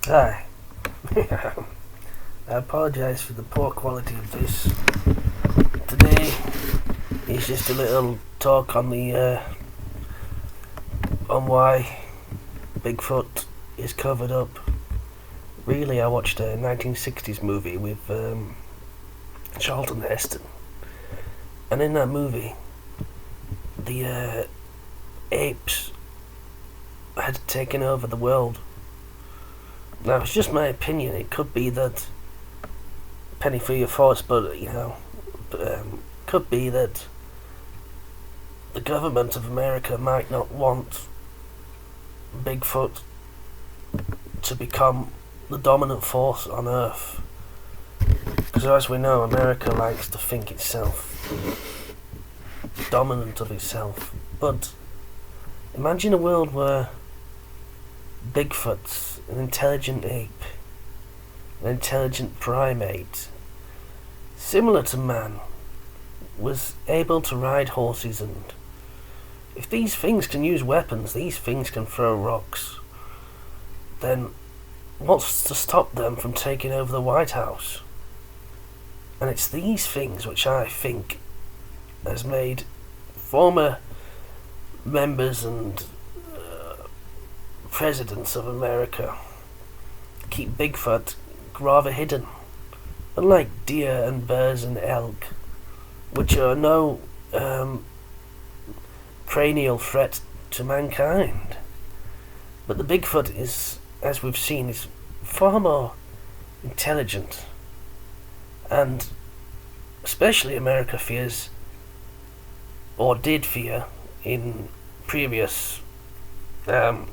Hi. I apologise for the poor quality of this. Today is just a little talk on the on why Bigfoot is covered up. Really, I watched a 1960s movie with Charlton Heston, and in that movie, the apes had taken over the world. Now, it's just my opinion. It could be that penny for your thoughts, but could be that the government of America might not want Bigfoot to become the dominant force on Earth. Because as we know, America likes to think itself dominant of itself. But imagine a world where Bigfoot's an intelligent ape, an intelligent primate, similar to man, was able to ride horses, and if these things can use weapons, these things can throw rocks, then what's to stop them from taking over the White House? And it's these things which I think has made former members and presidents of America keep Bigfoot rather hidden. Unlike deer and bears and elk, which are no perennial threat to mankind. But the Bigfoot is, as we've seen, is far more intelligent, and especially America fears, or did fear, in previous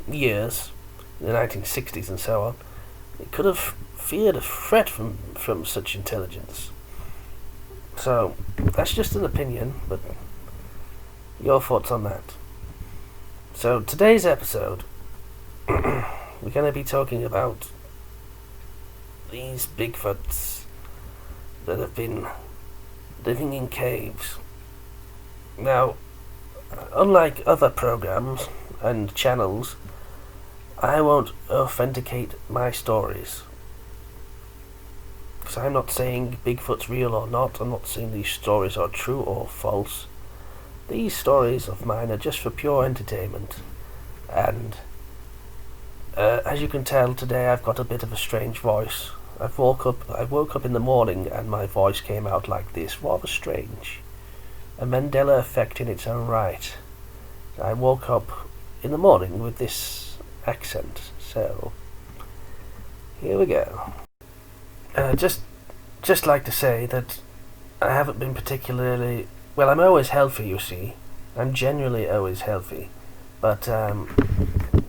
years, in the 1960s and so on. It could have feared a threat from such intelligence. So, that's just an opinion, but your thoughts on that. So, today's episode, we're going to be talking about these Bigfoots that have been living in caves. Now, unlike other programs and channels, I won't authenticate my stories. Because I'm not saying Bigfoot's real or not. I'm not saying these stories are true or false. These stories of mine are just for pure entertainment. And as you can tell, today I've got a bit of a strange voice. I woke up in the morning and my voice came out like this, rather strange. A Mandela effect in its own right. I woke up in the morning with this accent, so here we go. Just like to say that I haven't been particularly well. I'm always healthy, you see. I'm generally always healthy, but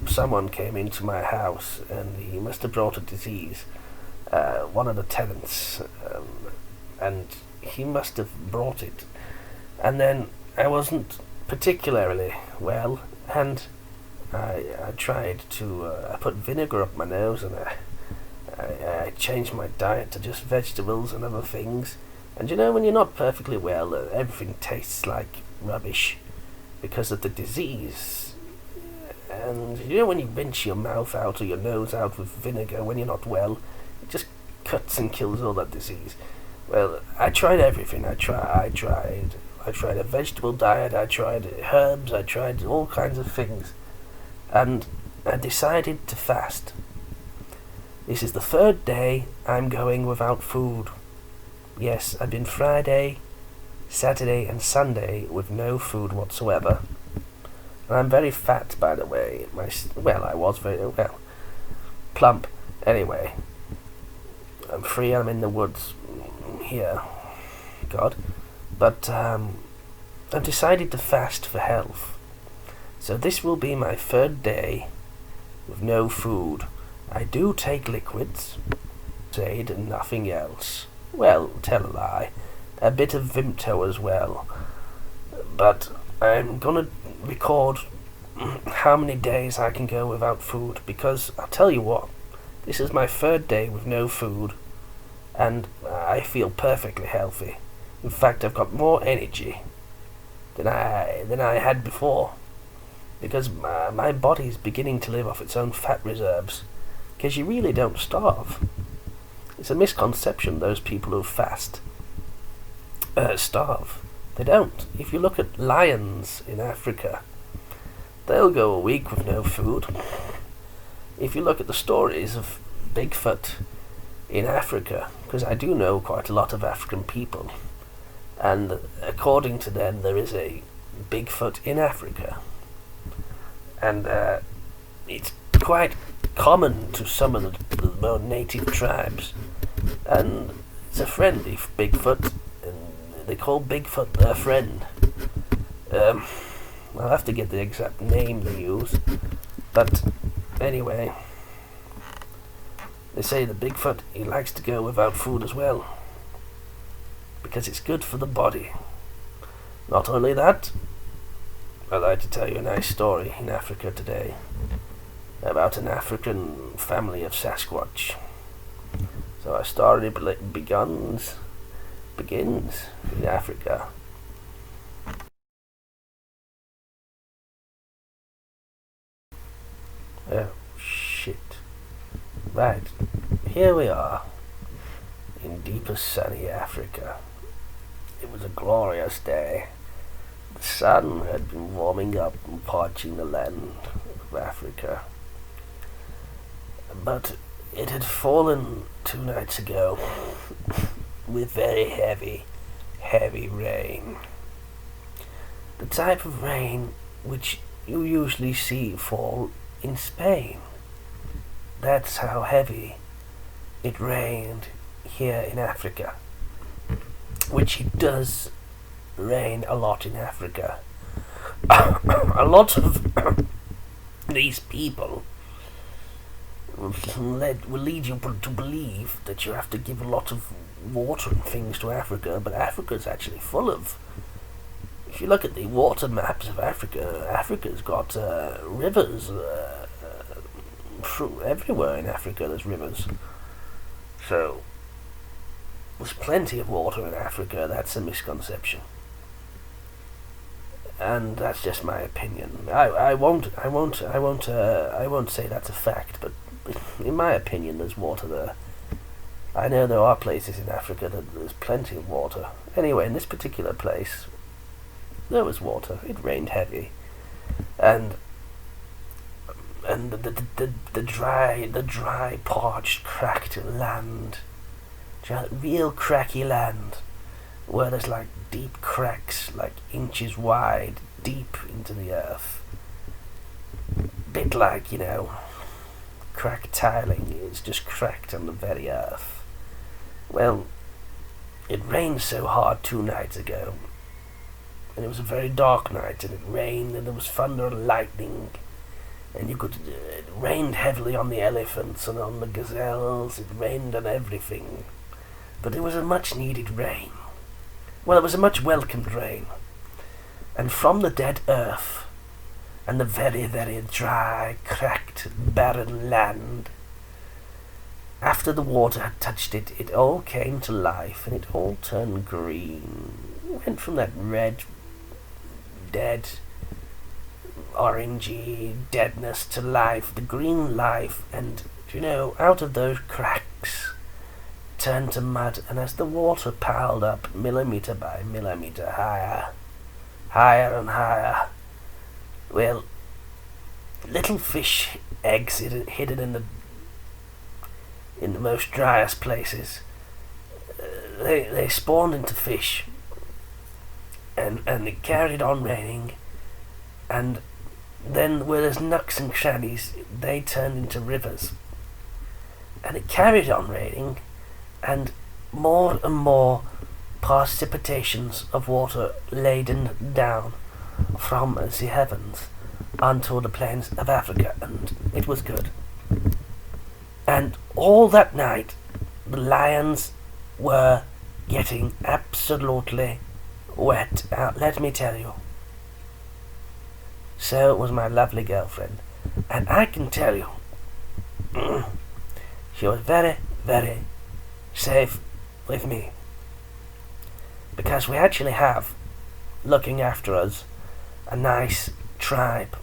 someone came into my house and he must have brought a disease. One of the tenants, and he must have brought it. And then I wasn't particularly well, and I tried to, I put vinegar up my nose, and I changed my diet to just vegetables and other things. And you know, when you're not perfectly well, everything tastes like rubbish because of the disease. And you know, when you rinse your mouth out or your nose out with vinegar when you're not well, it just cuts and kills all that disease. Well, I tried everything. I tried a vegetable diet, I tried herbs, I tried all kinds of things. And I decided to fast. This is the third day I'm going without food. Yes, I've been Friday, Saturday and Sunday with no food whatsoever. And I'm very fat, by the way. I was very, plump. Anyway, I'm free, I'm in the woods here. God. But I've decided to fast for health. So this will be my third day with no food. I do take liquids, aid and nothing else. Well, tell a lie. A bit of Vimto as well. But I'm gonna record how many days I can go without food, because I'll tell you what, this is my third day with no food, and I feel perfectly healthy. In fact, I've got more energy than I had before, because my body's beginning to live off its own fat reserves. because you really don't starve. It's a misconception those people who fast starve. They don't. If you look at lions in Africa, they'll go a week with no food. If you look at the stories of Bigfoot in Africa, because I do know quite a lot of African people, and according to them there is a Bigfoot in Africa, and it's quite common to some of the more native tribes, and it's a friendly Bigfoot, and they call Bigfoot their friend. I'll have to get the exact name they use, but anyway, they say the Bigfoot, he likes to go without food as well, because it's good for the body. Not only that, I'd like to tell you a nice story in Africa today about an African family of Sasquatch. So our story begins in Africa. Oh, shit. Right, here we are, in deepest sunny Africa. It was a glorious day. The sun had been warming up and parching the land of Africa. But it had fallen 2 nights ago with very heavy rain. The type of rain which you usually see fall in Spain. That's how heavy it rained here in Africa. Which it does rain a lot in Africa. A lot of these people will lead you to believe that you have to give a lot of water and things to Africa, but Africa's actually full of... If you look at the water maps of Africa, Africa's got rivers. Everywhere in Africa there's rivers. So, there's plenty of water in Africa. That's a misconception. And that's just my opinion. I won't say that's a fact, but in my opinion, there's water there. I know there are places in Africa that there's plenty of water. Anyway, in this particular place, there was water. It rained heavy, and the dry, parched, cracked land, real cracky land, where there's like deep cracks, like inches wide, deep into the earth. Bit like, cracked tiling is just cracked on the very earth. Well, it rained so hard 2 nights ago, and it was a very dark night, and it rained, and there was thunder and lightning, and it rained heavily on the elephants and on the gazelles. It rained on everything, but it was a much needed rain. Well, it was a much welcomed rain, and from the dead earth and the very, very dry, cracked, barren land, after the water had touched it, it all came to life, and it all turned green. It went from that red, dead, orangey deadness to life, the green life, and, out of those cracks turned to mud, and as the water piled up millimetre by millimetre higher and higher, well, little fish eggs hidden in the most driest places, they spawned into fish, and it carried on raining, and then where there's nooks and crannies, they turned into rivers, and it carried on raining, and more precipitations of water laden down from the heavens onto the plains of Africa, and it was good. And all that night, the lions were getting absolutely wet out, let me tell you. So was my lovely girlfriend, and I can tell you, she was very, very safe with me, because we actually have, looking after us, a nice tribe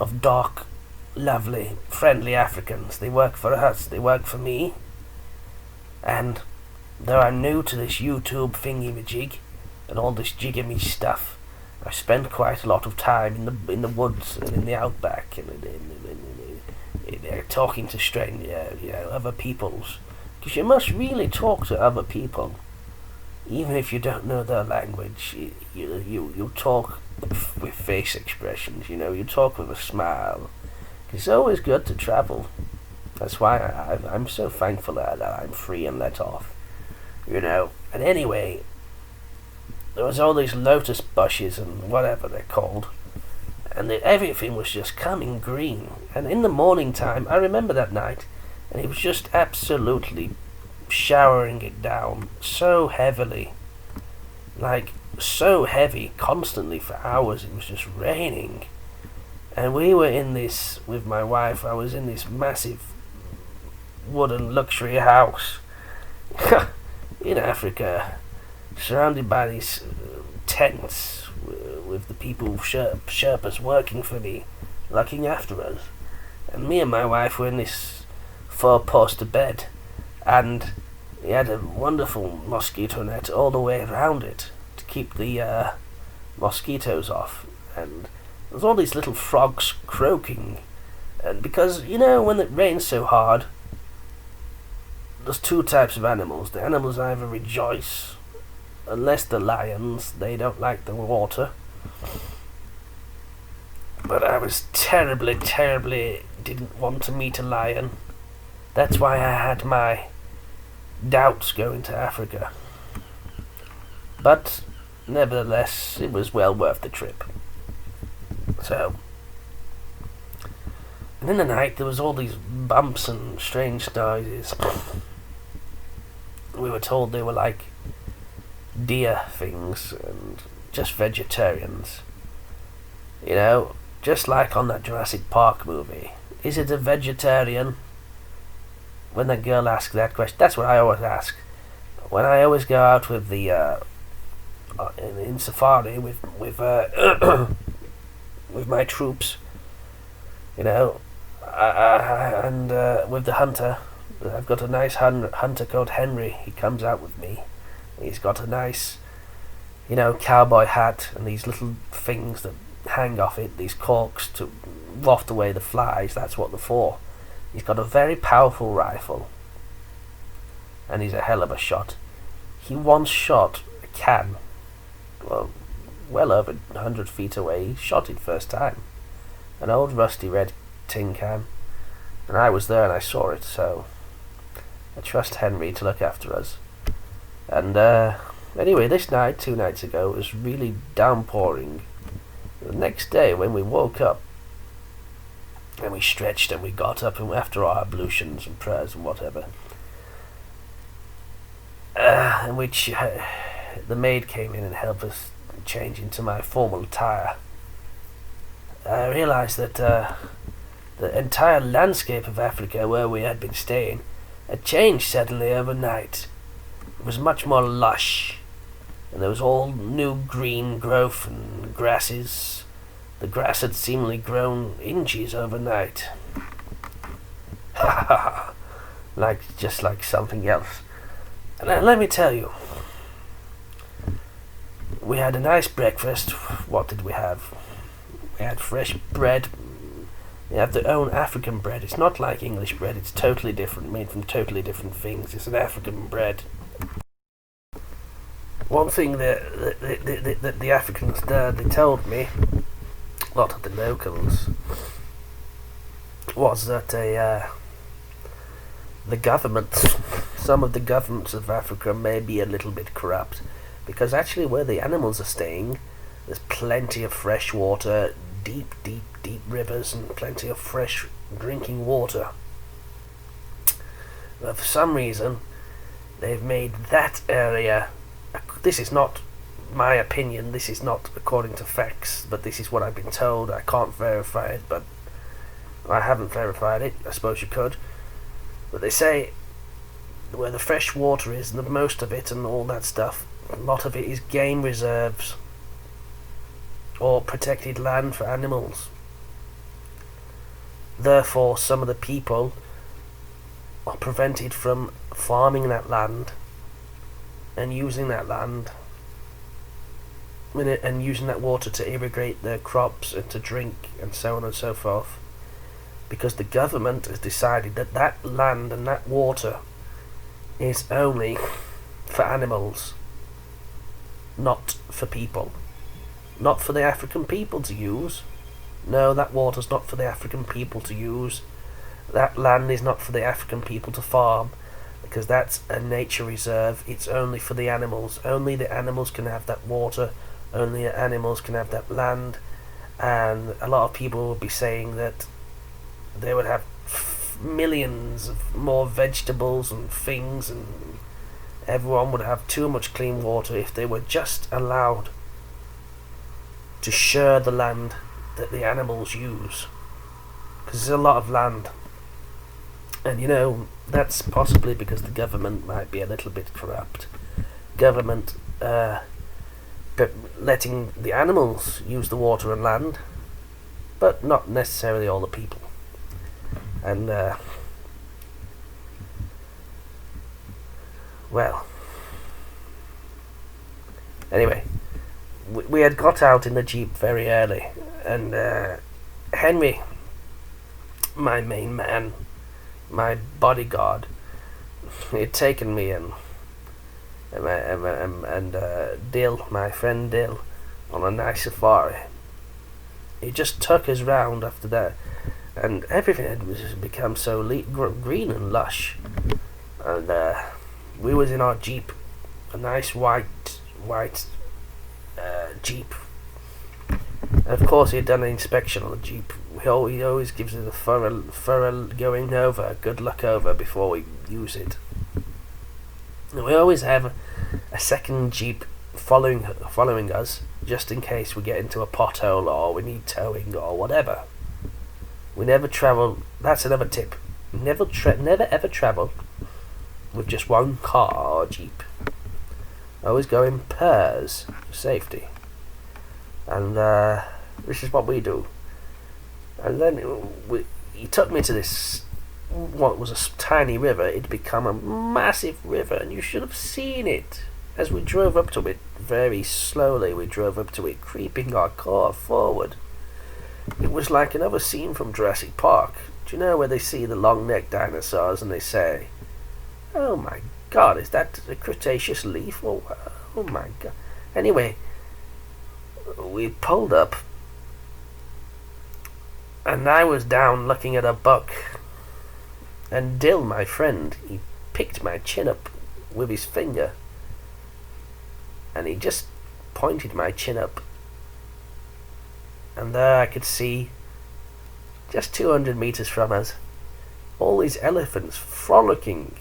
of dark lovely, friendly Africans. They work for us, they work for me. And though I'm new to this YouTube thingy-majig and all this jigamy stuff, I've spent quite a lot of time in the woods and in the outback and talking to other peoples. Because you must really talk to other people, even if you don't know their language. You talk with face expressions. You talk with a smile. It's always good to travel. That's why I'm so thankful that I'm free and let off. And anyway, there was all these lotus bushes and whatever they're called, and everything was just coming green. And in the morning time, I remember that night, and it was just absolutely showering it down so heavily, like so heavy, constantly for hours. It was just raining, and we were in this with my wife. I was in this massive wooden luxury house in Africa, surrounded by these tents with the people, Sherpas working for me, looking after us. And me and my wife were in this four-poster bed, and we had a wonderful mosquito net all the way around it to keep the mosquitoes off. And there was all these little frogs croaking. And because, when it rains so hard, there's two types of animals. The animals either rejoice, unless the lions, they don't like the water. But I was terribly didn't want to meet a lion. That's why I had my doubts going to Africa. But nevertheless, it was well worth the trip. So, and in the night there was all these bumps and strange noises. We were told they were like deer things and just vegetarians. Just like on that Jurassic Park movie. Is it a vegetarian? When the girl asked that question, that's what I always ask. When I always go out with the in safari with with my troops, and with the hunter. I've got a nice hunter called Henry. He comes out with me. He's got a nice, cowboy hat and these little things that hang off it, these corks to waft away the flies. That's what they're for. He's got a very powerful rifle, and he's a hell of a shot. He once shot a can, well over 100 feet away. He shot it first time, an old rusty red tin can, and I was there and I saw it, so I trust Henry to look after us. And anyway, this night, 2 nights ago, it was really downpouring. The next day, when we woke up, and we stretched and we got up, and after our ablutions and prayers and whatever, in which the maid came in and helped us change into my formal attire, I realised that the entire landscape of Africa where we had been staying had changed suddenly overnight. It was much more lush, and there was all new green growth and grasses. The grass had seemingly grown inches overnight. Just like something else. And let me tell you, we had a nice breakfast. What did we have? We had fresh bread. We have their own African bread. It's not like English bread. It's totally different, made from totally different things. It's an African bread. One thing that the Africans there, they told me, a lot of the locals, was that the governments, some of the governments of Africa may be a little bit corrupt, because actually where the animals are staying, there's plenty of fresh water, deep rivers, and plenty of fresh drinking water. But for some reason, they've made that area. This is not my opinion, this is not according to facts, but this is what I've been told. I can't verify it, but I haven't verified it. I suppose you could. But they say where the fresh water is, and the most of it and all that stuff, a lot of it is game reserves or protected land for animals. Therefore, some of the people are prevented from farming that land and using that land and using that water to irrigate their crops and to drink and so on and so forth, because the government has decided that that land and that water is only for animals, not for people, not for the African people to use. No, that water's not for the African people to use. That land is not for the African people to farm, because that's a nature reserve. It's only for the animals. Only the animals can have that water. Only the animals can have that land. And a lot of people would be saying that they would have millions of more vegetables and things, and everyone would have too much clean water if they were just allowed to share the land that the animals use. Because there's a lot of land. And you know, that's possibly because the government might be a little bit corrupt. Government letting the animals use the water and land, but not necessarily all the people. And well, anyway, we had got out in the Jeep very early, and Henry, my main man, my bodyguard, he had taken me and Dill, my friend Dill, on a nice safari. He just took us round after that, and everything had become so green and lush. And we was in our Jeep, a nice white Jeep. And of course, he had done an inspection on the Jeep. He always gives it a thorough going over, good look over before we use it. And we always have a second Jeep following us, just in case we get into a pothole or we need towing or whatever. We never travel. That's another tip. Never ever travel with just one car or Jeep. Always go in pairs for safety. And this is what we do. And then he took me to this, what was a tiny river. It'd become a massive river, and you should have seen it. As we drove up to it very slowly, we drove up to it, creeping our car forward. It was like another scene from Jurassic Park. Do you know where they see the long-necked dinosaurs and they say, "Oh my God, is that a Cretaceous leaf?" Oh my God. Anyway, we pulled up, and I was down looking at a buck. And Dill, my friend, he picked my chin up with his finger, and he just pointed my chin up. And there I could see, just 200 meters from us, all these elephants frolicking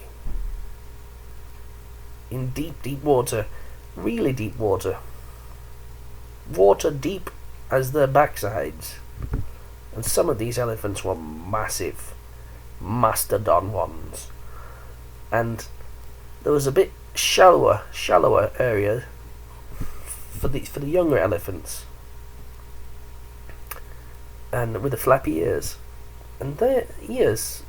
in deep, deep water, really deep water. Water deep as their backsides. And some of these elephants were massive, mastodon ones. And there was a bit shallower area for the younger elephants, and with the flappy ears. And their ears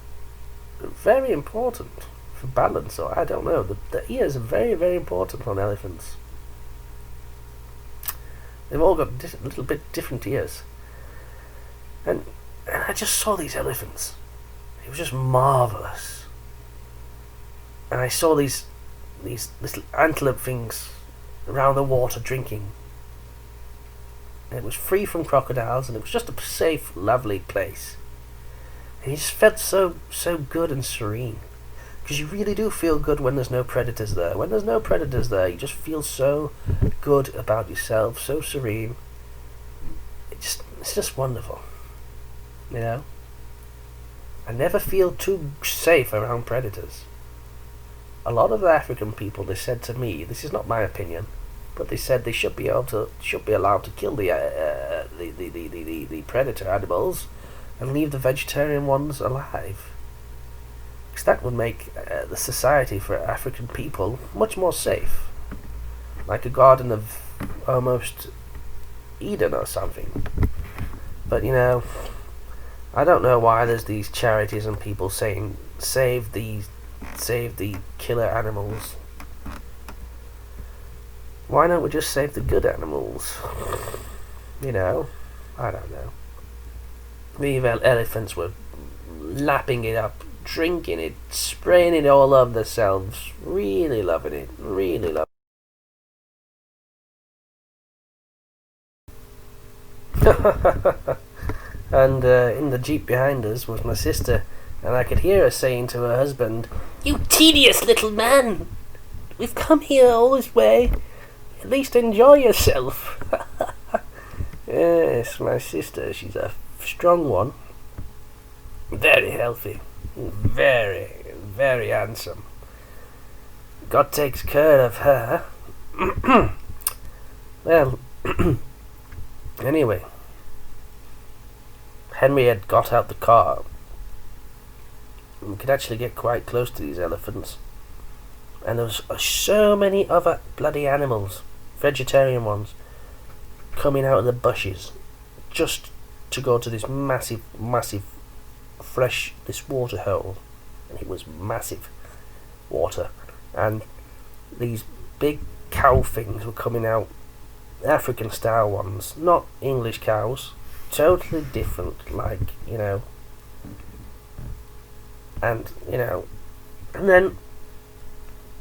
are very important for balance, or I don't know. The ears are very, very important on elephants. They've all got a little bit different ears. And I just saw these elephants. It was just marvellous. And I saw these little antelope things around the water drinking. And it was free from crocodiles, and it was just a safe, lovely place. And you just felt so good and serene. Because you really do feel good when there's no predators there. When there's no predators there, you just feel so good about yourself, so serene. It's just wonderful. You know? I never feel too safe around predators. A lot of the African people, they said to me, this is not my opinion, but they said they should be allowed to kill the predator animals and leave the vegetarian ones alive. Because that would make the society for African people much more safe, like a Garden of almost Eden or something. But you know, I don't know why there's these charities and people saying save the killer animals. Why don't we just save the good animals? You know, I don't know. These elephants were lapping it up, drinking it, spraying it all over themselves, really loving it, really loving it. And in the jeep behind us was my sister, and I could hear her saying to her husband, "You tedious little man! We've come here all this way. At least enjoy yourself." Yes, my sister, she's a strong one. Very healthy. Very, very handsome. God takes care of her. Well, anyway, Henry had got out the car. We could actually get quite close to these elephants. And there was so many other bloody animals, vegetarian ones, coming out of the bushes just to go to this massive this water hole. And it was massive water. And these big cow things were coming out, African style ones, not English cows, totally different, like, you know. And then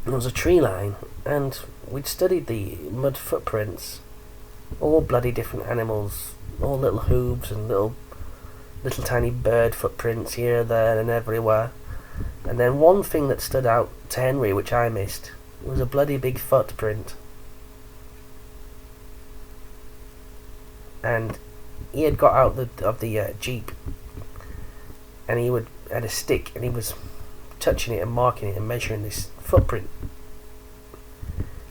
there was a tree line, and we'd studied the mud footprints, all bloody different animals, all little hooves and little tiny bird footprints here, there and everywhere. And then one thing that stood out to Henry, which I missed, was a bloody big footprint. And he had got out of the jeep, and he had a stick, and he was touching it and marking it and measuring this footprint.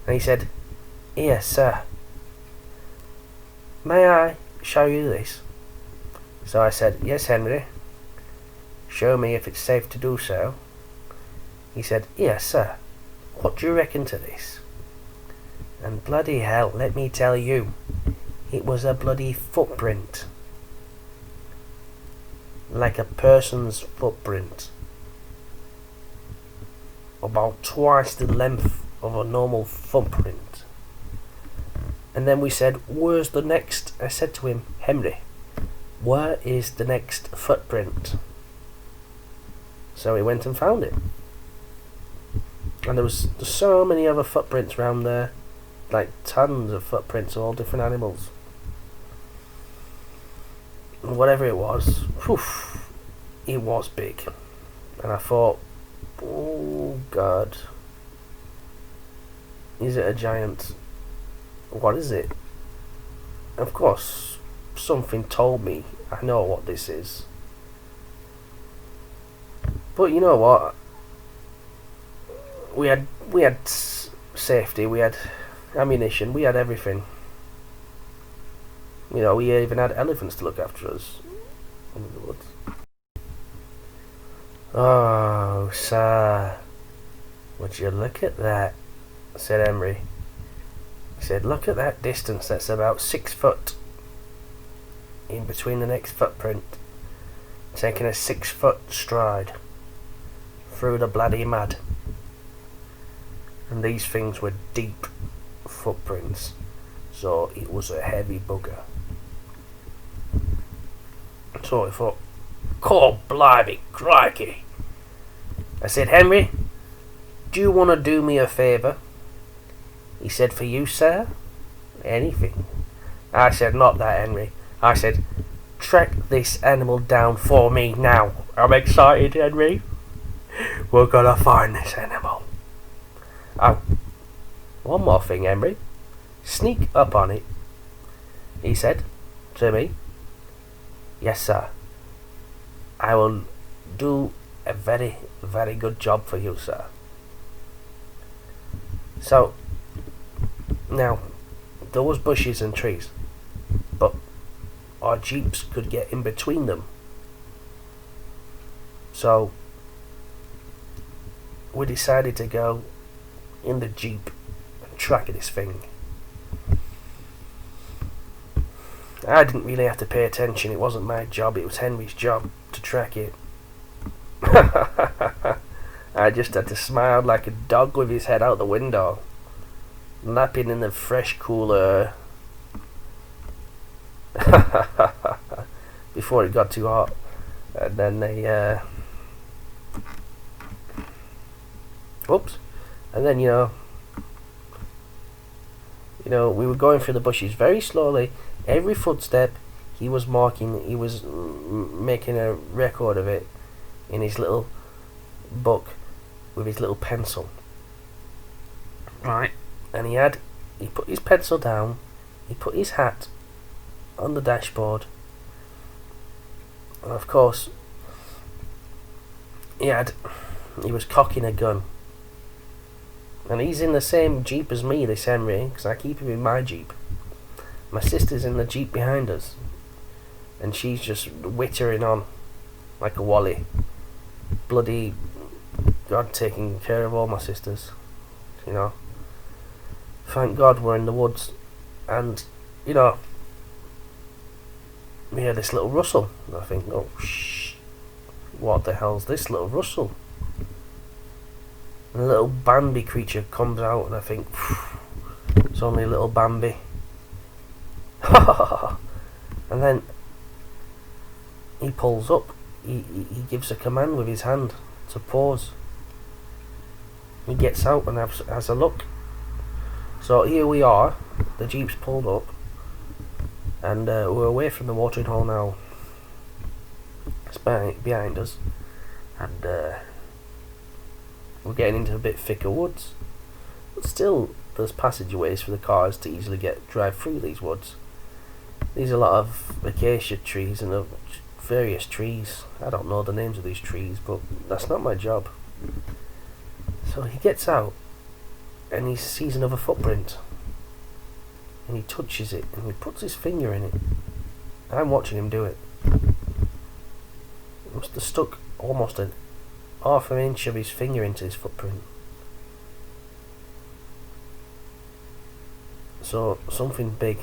And he said, "Here, sir, may I show you this?" So I said, "Yes, Henry, show me if it's safe to do so." He said, "Yes, sir, what do you reckon to this?" And bloody hell, let me tell you, it was a bloody footprint. Like a person's footprint. About twice the length of a normal footprint. And then we said, "Where's the next?" I said to him, "Henry, where is the next footprint?" So he went and found it. And there's so many other footprints around there, like tons of footprints of all different animals. And whatever it was, whew, it was big. And I thought, oh God, is it a giant? What is it? Of course, something told me I know what this is. But you know what? We had safety, we had ammunition, we had everything. You know, we even had elephants to look after us in the woods. "Oh, sir, would you look at that?" said Emery. He said, "Look at that distance, that's about 6 foot in between the next footprint, taking a 6-foot stride through the bloody mud." And these things were deep footprints, so it was a heavy bugger. So I thought, "God blimey, crikey." I said, "Henry, do you want to do me a favour?" He said, "For you, sir? Anything." I said, "Not that, Henry." I said, "Track this animal down for me now." I'm excited, Henry. We're gonna find this animal. Oh, one more thing, Henry. Sneak up on it, he said to me. "Yes, sir. I will do a very, very good job for you, sir." So, now, there was bushes and trees, but our jeeps could get in between them. So, we decided to go in the jeep and track this thing. I didn't really have to pay attention. It wasn't my job. It was Henry's job to track it. I just had to smile like a dog with his head out the window, napping in the fresh, cool air. Before it got too hot. And then they, whoops. And then, you know, we were going through the bushes very slowly. Every footstep he was marking, he was making a record of it in his little book with his little pencil. Right. And he put his pencil down, he put his hat on the dashboard, and of course he was cocking a gun. And he's in the same Jeep as me, this Henry, because I keep him in my Jeep. My sister's in the Jeep behind us, and she's just wittering on like a wally. Bloody God taking care of all my sisters, you know. Thank God we're in the woods, and, you know, we hear this little rustle, and I think, oh, shh, what the hell's this little rustle? And a little Bambi creature comes out, and I think, it's only a little Bambi. And then he pulls up. He gives a command with his hand to pause. He gets out and has a look. So here we are. The Jeep's pulled up, and we're away from the watering hole now. It's behind us, and we're getting into a bit thicker woods. But still, there's passageways for the cars to easily drive through these woods. These are a lot of acacia trees and various trees. I don't know the names of these trees, but that's not my job. So he gets out, and he sees another footprint, and he touches it, and he puts his finger in it. I'm watching him do it. He must have stuck almost half an inch of his finger into his footprint. So something big.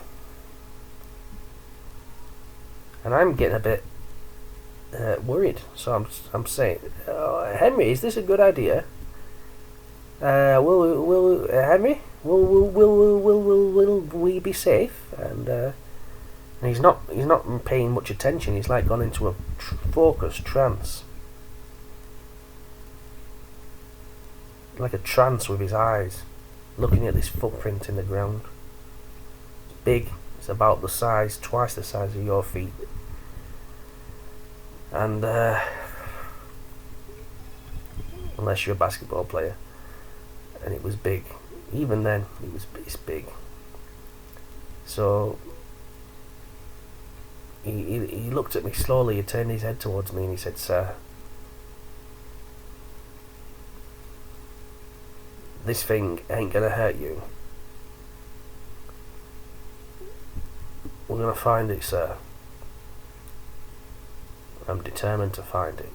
And I'm getting a bit worried. So I'm saying, Henry, is this a good idea? Henry, will we be safe? And he's not paying much attention. He's like gone into a focused trance, like a trance with his eyes, looking at this footprint in the ground. It's big. It's about the size, twice the size of your feet. And unless you're a basketball player. And it was big. Even then, it's big. So he looked at me slowly. He turned his head towards me and he said, "Sir, this thing ain't gonna hurt you. We're gonna find it, sir. I'm determined to find it."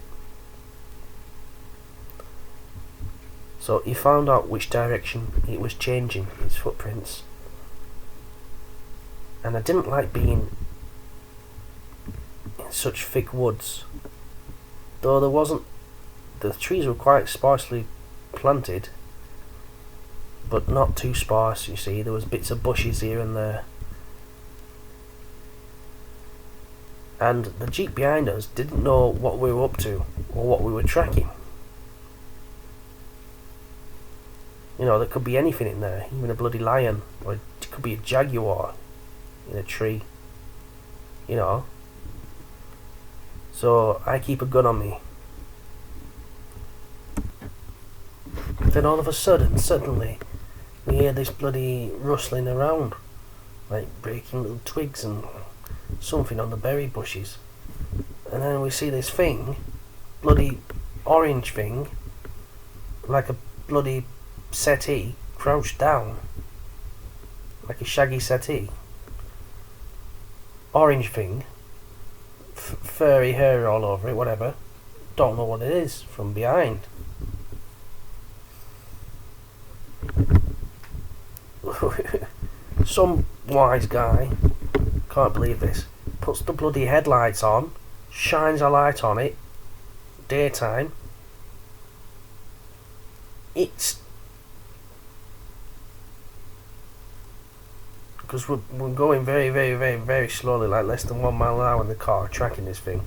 So he found out which direction it was changing, its footprints. And I didn't like being in such thick woods. Though the trees were quite sparsely planted, but not too sparse, you see. There was bits of bushes here and there. And the Jeep behind us didn't know what we were up to or what we were tracking. You know, there could be anything in there, even a bloody lion, or it could be a jaguar in a tree, you know. So I keep a gun on me. Then all of a sudden, suddenly, we hear this bloody rustling around, like breaking little twigs and something on the berry bushes. And then we see this thing, bloody orange thing, like a bloody settee, crouched down, like a shaggy settee. Orange thing, furry hair all over it, whatever. Don't know what it is from behind. Some wise guy Can't believe this. Puts the bloody headlights on, shines a light on it, daytime. It's... Because we're going very, very, very, very slowly, like less than 1 mile an hour in the car, tracking this thing.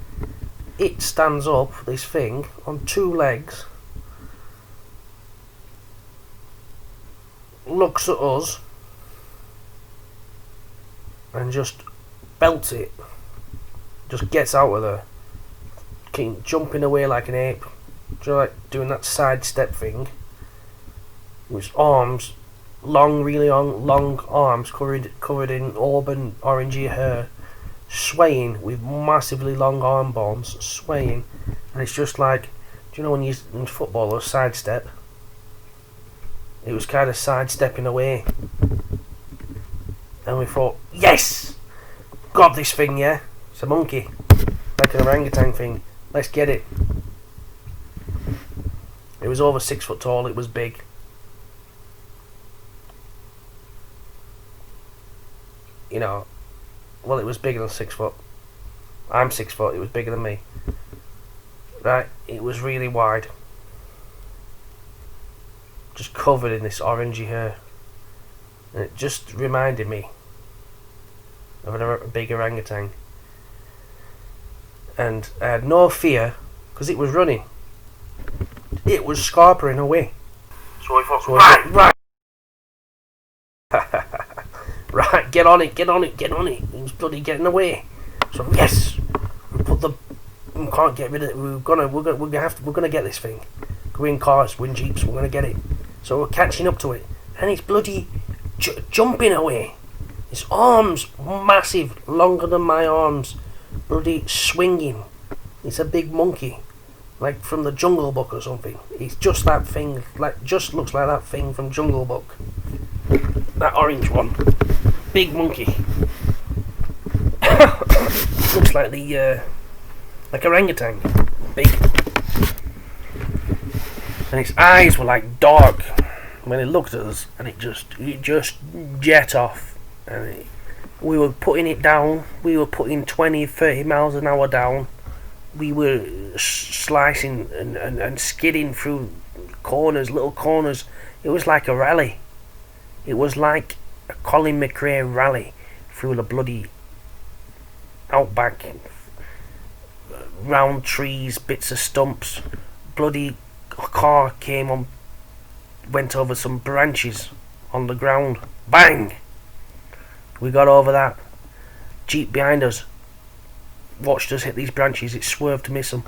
It stands up, this thing, on 2 legs, looks at us, and just belts it. Just gets out of there, jumping away like an ape, like doing that sidestep thing. With arms, long, really long arms covered in auburn orangey hair, swaying with massively long arm bones, swaying, and it's just like, do you know when you in football or sidestep? It was kind of sidestepping away, and we thought, yes, got this thing, yeah. It's a monkey, like an orangutan thing. Let's get it. It was over 6 foot tall. It was big. You know, well, it was bigger than 6 foot. I'm 6 foot. It was bigger than me. Right? It was really wide, just covered in this orangey hair, and it just reminded me of a big orangutan. And I had no fear because it was running. It was scarpering away. So I thought, right, get on it. It was bloody getting away. So yes, we can't get rid of it. We're gonna get this thing. We're in cars, we're in jeeps, we're gonna get it. So we're catching up to it, and it's bloody jumping away. Its arms massive, longer than my arms, bloody swinging. It's a big monkey, like from the Jungle Book or something. It's just that thing, like just looks like that thing from Jungle Book. That orange one, big monkey. Looks like the like orangutan, big. And its eyes were like dark when it looked at us, and it just jet off, and we were putting it down. We were putting 20-30 miles an hour down. We were slicing and skidding through corners, little corners. It was like a rally. It was like a Colin McRae rally through the bloody outback, round trees, bits of stumps. Bloody car came on, went over some branches on the ground. Bang! We got over that. Jeep behind us watched us hit these branches. It swerved to miss them.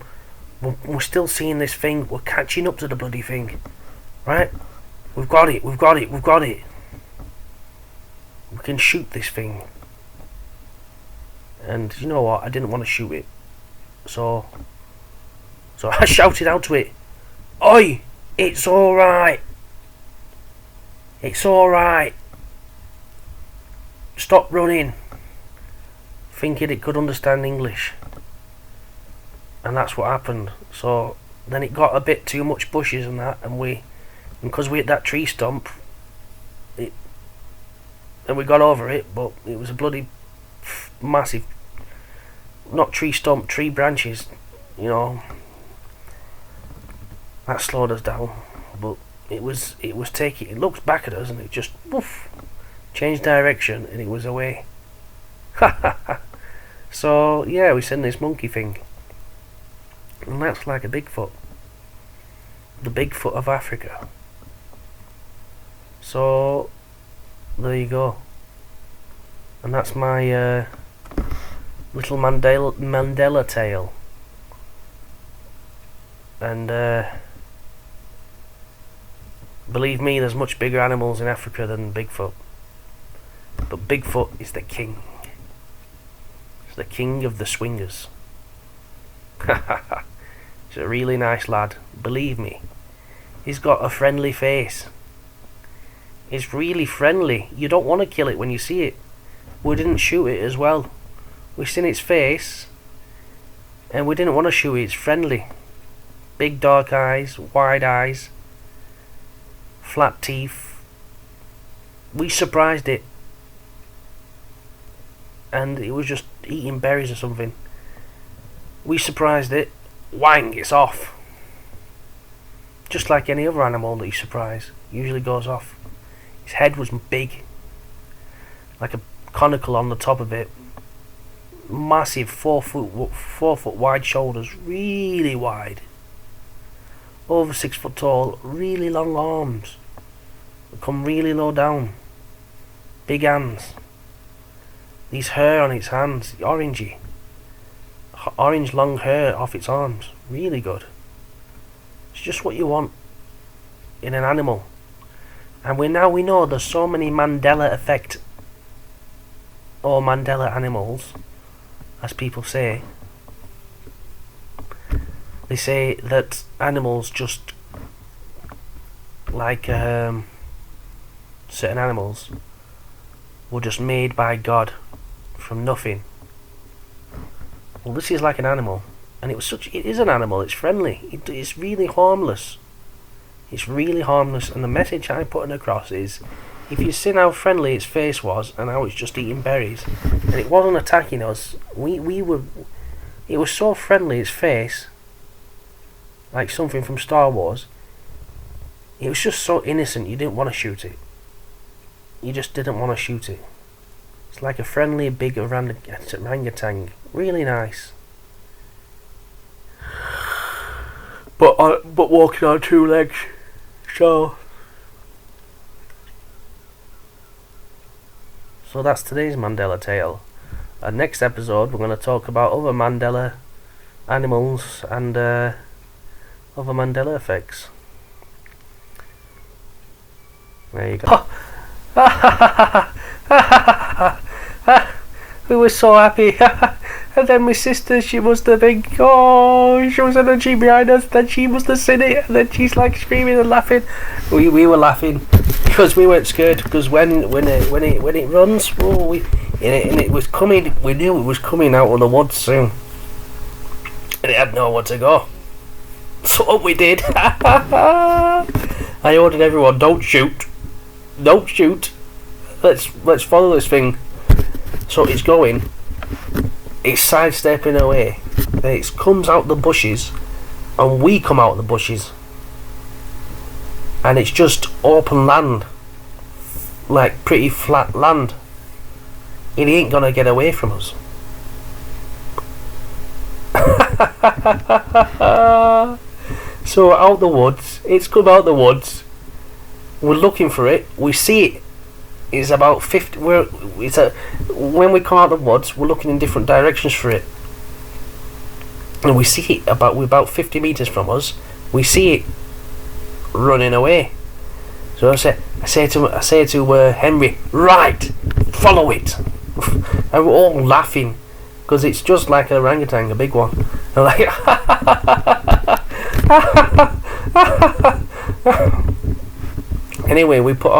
We're still seeing this thing. We're catching up to the bloody thing. Right? We've got it. We can shoot this thing. And you know what? I didn't want to shoot it. So I shouted out to it, "Oi! It's alright. It's alright. Stop running." Thinking it could understand English. And that's what happened. So then it got a bit too much bushes and that, and because we hit that tree stump, and we got over it, but it was a bloody massive, not tree stump, tree branches, you know. That slowed us down, but it was taking. It looked back at us and it just woof, changed direction and it was away. So yeah, we seen this monkey thing, and that's like a Bigfoot, the Bigfoot of Africa. So there you go, and that's my little Mandela tale. And believe me, there's much bigger animals in Africa than Bigfoot. But Bigfoot is the king. He's the king of the swingers. He's a really nice lad. Believe me. He's got a friendly face. It's really friendly. You don't want to kill it when you see it. We didn't shoot it as well. We seen its face, and we didn't want to shoot it. It's friendly. Big dark eyes, wide eyes, flat teeth. We surprised it. and it was just eating berries or something. We surprised it. Whang! It's off. Just like any other animal that you surprise, usually goes off. His head was big, like a conical on the top of it. Massive 4 foot wide shoulders, really wide. Over 6 foot tall, really long arms. They come really low down. Big hands. These hair on its hands, orangey. Orange long hair off its arms. Really good. It's just what you want in an animal. And we know there's so many Mandela effect or Mandela animals, as people say. They say that animals just like certain animals were just made by God from nothing. Well, this is like an animal, and it is an animal. It's friendly. It's really harmless. It's really harmless, and the message I'm putting across is, if you've seen how friendly its face was and how it's just eating berries, and it wasn't attacking us, it was so friendly, its face, like something from Star Wars. It was just so innocent, you didn't want to shoot it. You just didn't want to shoot it. It's like a friendly big orangutan. Really nice. But walking on 2 legs. So that's today's Mandela tale. Next episode we're going to talk about other Mandela animals and other Mandela effects. There you go. We were so happy. And then my sister, she must have been, she was energy behind us, then she must have seen it, and then she's like screaming and laughing. We were laughing because we weren't scared, because when it runs, and it was coming, we knew it was coming out of the woods soon, and it had nowhere to go. So what we did, I ordered everyone, don't shoot, let's follow this thing. So it's going, it's sidestepping away, then it comes out the bushes, and we come out the bushes, and it's just open land, like pretty flat land. It ain't gonna get away from us. So out the woods, it's come out the woods, we're looking for it, we see it. It's about 50. When we come out of the woods, we're looking in different directions for it, and we see it about 50 meters from us. We see it running away. So I say to Henry, right, follow it, and we're all laughing because it's just like an orangutan, a big one. And like, anyway, we put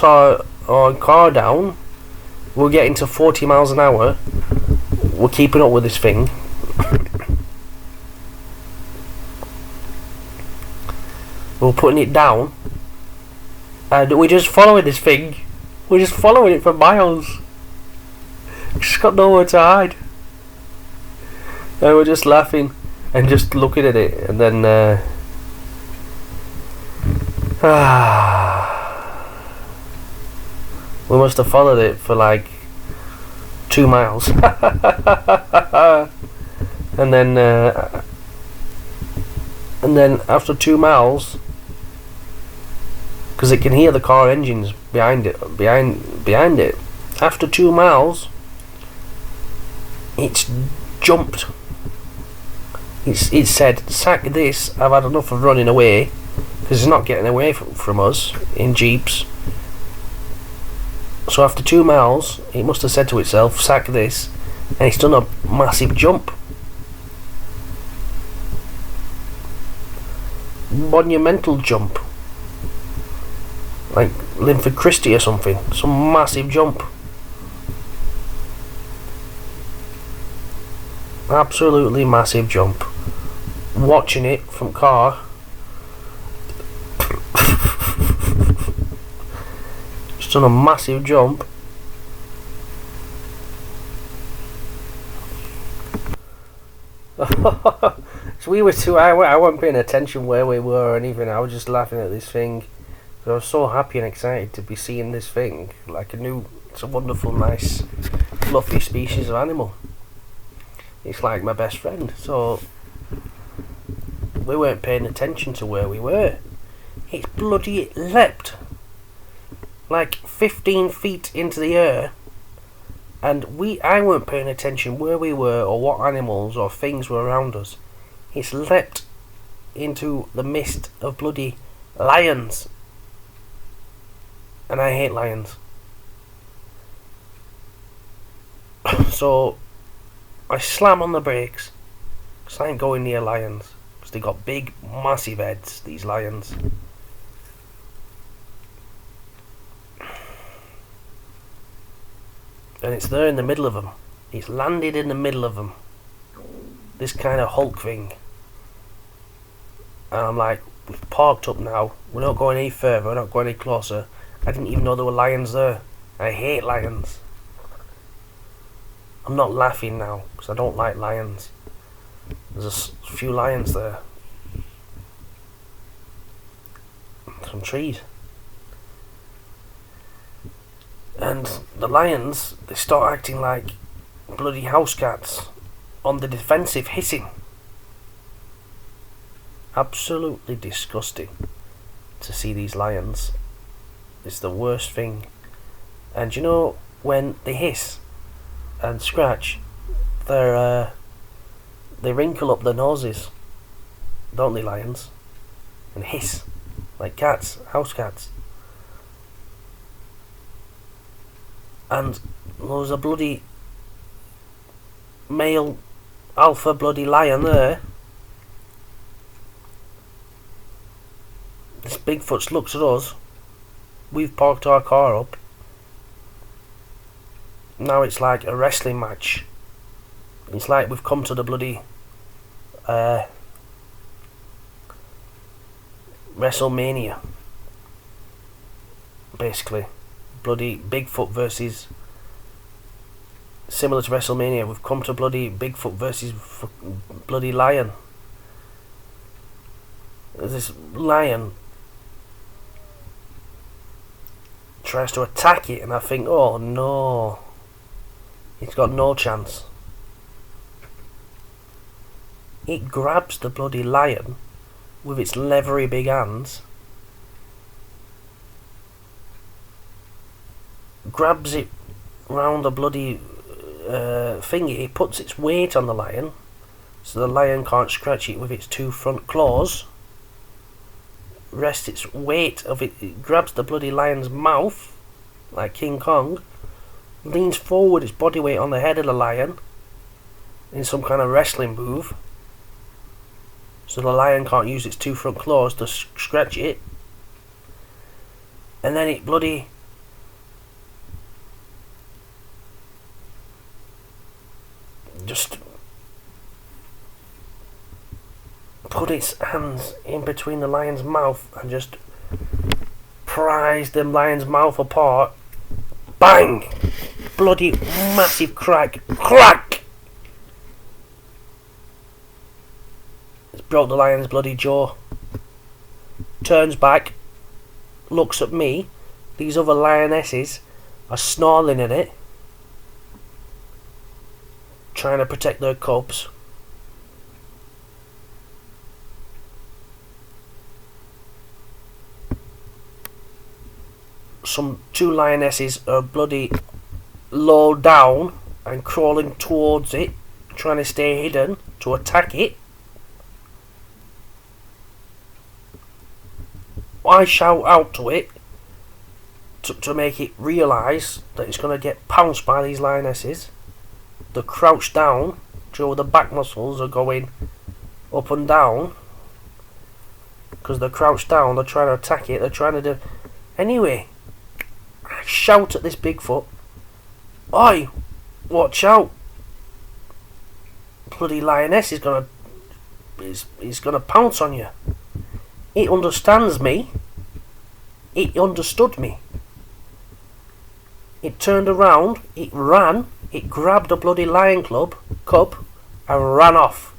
our car down. We're getting to 40 miles an hour. We're keeping up with this thing. We're putting it down, and we're just following this thing. We're just following it for miles. It's got nowhere to hide, and we're just laughing and just looking at it, and then we must have followed it for like 2 miles. and then after 2 miles, because it can hear the car engines behind it, after 2 miles it's jumped. It said, sack this, I've had enough of running away, because it's not getting away from us in jeeps. So after 2 miles, it must have said to itself, sack this, and it's done a massive jump. Monumental jump. Like Linford Christie or something. Some massive jump. Absolutely massive jump. Watching it from car. It's done a massive jump, So we were too. I wasn't paying attention where we were or anything. I was just laughing at this thing. So I was so happy and excited to be seeing this thing. Like it's a wonderful, nice, fluffy species of animal. It's like my best friend. So we weren't paying attention to where we were. It bloody leapt like 15 feet into the air. And I weren't paying attention where we were or what animals or things were around us. It's leapt into the mist of bloody lions. And I hate lions. So I slam on the brakes because I ain't going near lions. Because they got big, massive heads, these lions. And it's there in the middle of them. It's landed in the middle of them. This kind of Hulk thing. And I'm like, we've parked up now. We're not going any further. We're not going any closer. I didn't even know there were lions there. I hate lions. I'm not laughing now because I don't like lions. There's a few lions there. Some trees. And the lions, they start acting like bloody house cats on the defensive, hissing. Absolutely disgusting to see these lions. It's the worst thing. And you know, when they hiss and scratch, they wrinkle up their noses, don't they, lions? And hiss like cats, house cats. And there was a bloody male alpha bloody lion there. This Bigfoot looks at us. We've parked our car up. Now it's like a wrestling match. It's like we've come to the bloody WrestleMania. Basically. Bloody Bigfoot versus, similar to WrestleMania, we've come to bloody Bigfoot versus bloody lion. This lion tries to attack it and I think, oh no, it's got no chance. It grabs the bloody lion with its leathery big hands, grabs it round the bloody thingy. It puts its weight on the lion so the lion can't scratch it with its two front claws. Rests its weight of it. It grabs the bloody lion's mouth like King Kong, leans forward its body weight on the head of the lion in some kind of wrestling move so the lion can't use its two front claws to scratch it, and then it bloody just put its hands in between the lion's mouth and just prise the lion's mouth apart. Bang! Bloody massive crack. Crack! It's broke the lion's bloody jaw. Turns back, looks at me. These other lionesses are snarling at it, trying to protect their cubs. Some two lionesses are bloody low down and crawling towards it, trying to stay hidden to attack it. I shout out to it to make it realise that it's going to get pounced by these lionesses. They crouch down, so the back muscles are going up and down because they're crouched down. They're trying to attack it. They're trying to do. Anyway, I shout at this Bigfoot, "Oi, watch out! Bloody lioness is gonna pounce on you." It understands me. It understood me. It turned around. It ran. It grabbed a bloody lion cub and ran off.